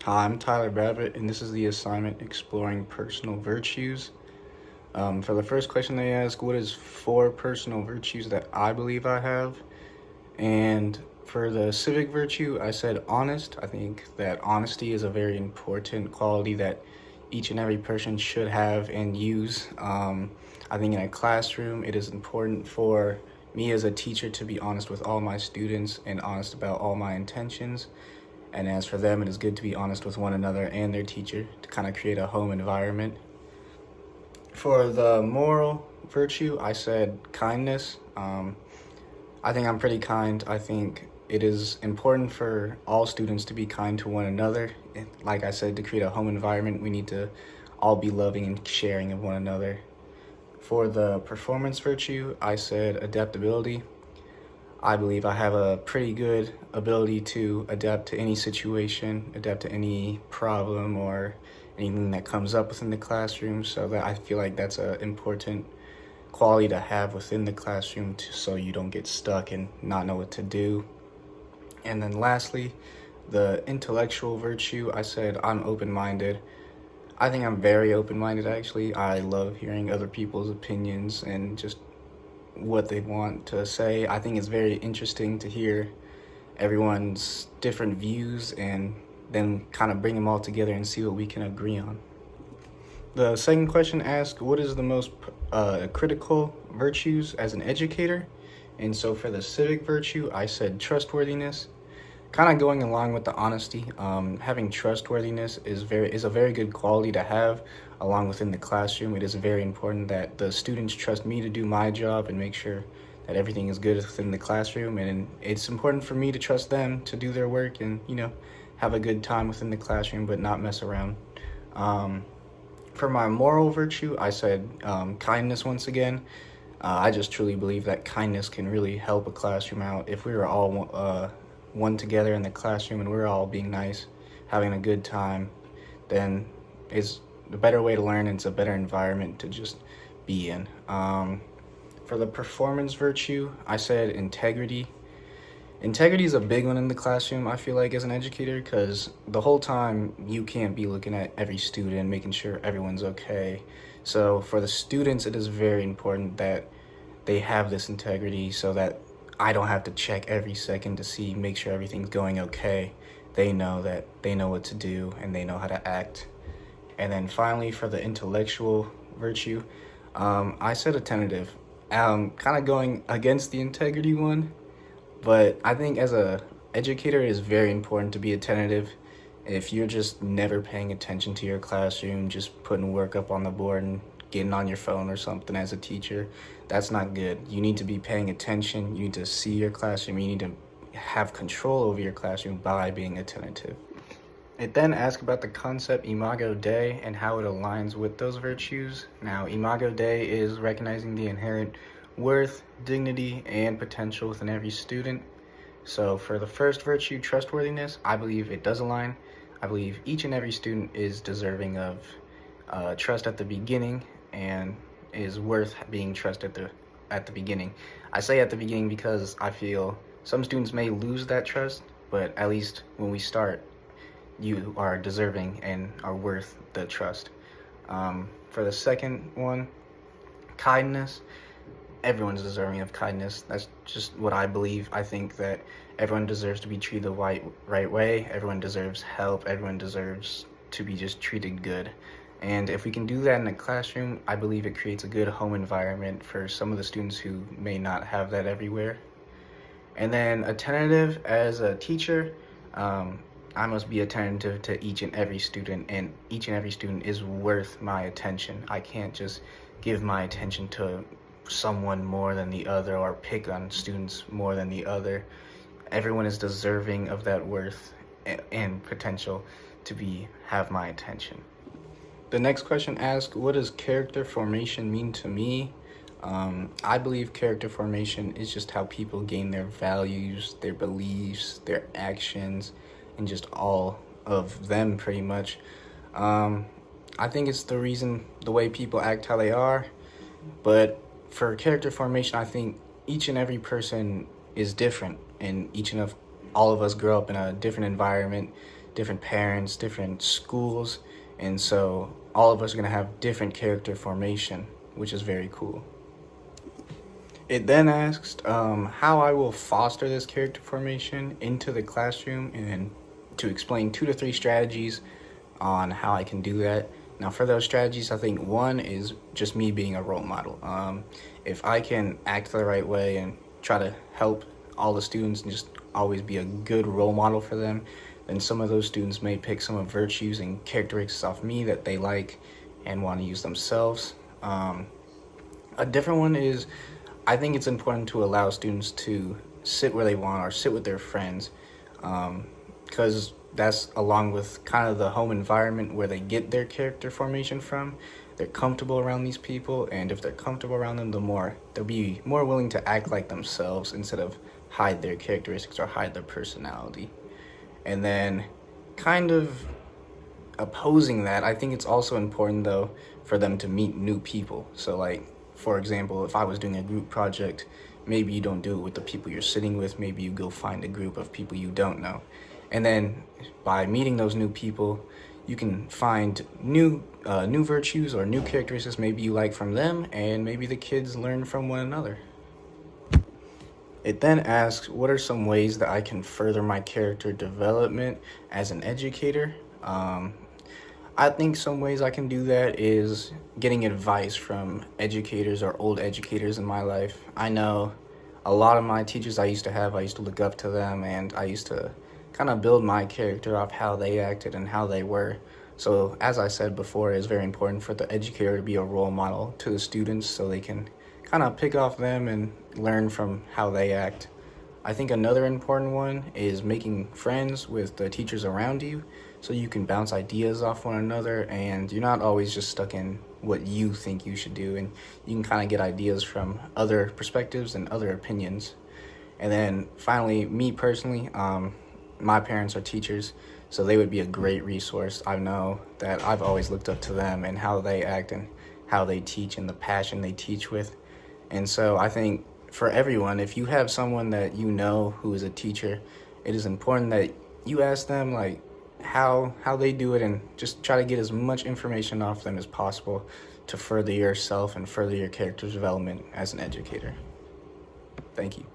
Hi, I'm Tyler Babbitt, and this is the assignment Exploring Personal Virtues. For the first question they ask, what is 4 personal virtues that I believe I have? And for the civic virtue, I said honest. I think that honesty is a very important quality that each and every person should have and use. I think in a classroom, it is important for me as a teacher to be honest with all my students and honest about all my intentions. And as for them, it is good to be honest with one another and their teacher to kind of create a home environment. For the moral virtue, I said kindness. I think I'm pretty kind. I think it is important for all students to be kind to one another. Like I said, to create a home environment, we need to all be loving and sharing of one another. For the performance virtue, I said adaptability. I believe I have a pretty good ability to adapt to any situation, adapt to any problem or anything that comes up within the classroom. So that I feel like that's an important quality to have within the classroom so you don't get stuck and not know what to do. And then lastly, the intellectual virtue, I said I'm open-minded. I think I'm very open-minded actually. I love hearing other people's opinions and just what they want to say. I think it's very interesting to hear everyone's different views and then kind of bring them all together and see what we can agree on. The second question asks, what is the most critical virtues as an educator? And so for the civic virtue, I said trustworthiness. Kind of going along with the honesty, having trustworthiness is a very good quality to have along within the classroom. It is very important that the students trust me to do my job and make sure that everything is good within the classroom. And it's important for me to trust them to do their work and, have a good time within the classroom, but not mess around. For my moral virtue, I said kindness once again. I just truly believe that kindness can really help a classroom out. If we were all one together in the classroom and we're all being nice, having a good time, then it's a better way to learn and it's a better environment to just be in. For the performance virtue, I said integrity. Integrity is a big one in the classroom, I feel like, as an educator, because the whole time you can't be looking at every student, making sure everyone's okay. So for the students, it is very important that they have this integrity so that I don't have to check every second to make sure everything's going okay. They know what to do and they know how to act. And then finally, for the intellectual virtue, I said attentive. Kind of going against the integrity one, but I think as a educator, it is very important to be attentive. If you're just never paying attention to your classroom, just putting work up on the board and getting on your phone or something as a teacher, that's not good. You need to be paying attention. You need to see your classroom. You need to have control over your classroom by being attentive. It then asks about the concept Imago Dei and how it aligns with those virtues. Now, Imago Dei is recognizing the inherent worth, dignity, and potential within every student. So for the first virtue, trustworthiness, I believe it does align. I believe each and every student is deserving of trust at the beginning and is worth being trusted at the beginning. I say at the beginning because I feel some students may lose that trust, but at least when we start, you are deserving and are worth the trust. For the second one, kindness. Everyone's deserving of kindness. That's just what I believe. I think that everyone deserves to be treated the right way. Everyone deserves help. Everyone deserves to be just treated good. And if we can do that in a classroom, I believe it creates a good home environment for some of the students who may not have that everywhere. And then attentive, as a teacher, I must be attentive to each and every student, and each and every student is worth my attention. I can't just give my attention to someone more than the other or pick on students more than the other. Everyone is deserving of that worth and potential to have my attention. The next question asks, what does character formation mean to me? I believe character formation is just how people gain their values, their beliefs, their actions, and just all of them pretty much. I think it's the way people act how they are, but for character formation, I think each and every person is different, and all of us grow up in a different environment. different parents, different schools, and so all of us are going to have different character formation, which is very cool. It then asked how I will foster this character formation into the classroom and to explain 2 to 3 strategies on how I can do that. Now, for those strategies, I think one is just me being a role model. If I can act the right way and try to help all the students and just always be a good role model for them, then some of those students may pick some of virtues and characteristics off me that they like and want to use themselves. A different one is I think it's important to allow students to sit where they want or sit with their friends, because that's along with kind of the home environment where they get their character formation from. They're comfortable around these people, and if they're comfortable around them, they'll be more willing to act like themselves instead of hide their characteristics or hide their personality. And then kind of opposing that, I think it's also important though for them to meet new people. So like, for example, if I was doing a group project, maybe you don't do it with the people you're sitting with, maybe you go find a group of people you don't know. And then by meeting those new people, you can find new virtues or new characteristics maybe you like from them, and maybe the kids learn from one another. It then asks, what are some ways that I can further my character development as an educator? I think some ways I can do that is getting advice from educators or old educators in my life. I know a lot of my teachers I used to look up to them, and I used to kind of build my character off how they acted and how they were. So as I said before, it's very important for the educator to be a role model to the students so they can kind of pick off them and learn from how they act. I think another important one is making friends with the teachers around you so you can bounce ideas off one another and you're not always just stuck in what you think you should do, and you can kind of get ideas from other perspectives and other opinions. And then finally, me personally, my parents are teachers, so they would be a great resource. I know that I've always looked up to them and how they act and how they teach and the passion they teach with. And so I think for everyone, if you have someone that you know who is a teacher, it is important that you ask them like how they do it and just try to get as much information off them as possible to further yourself and further your character development as an educator. Thank you.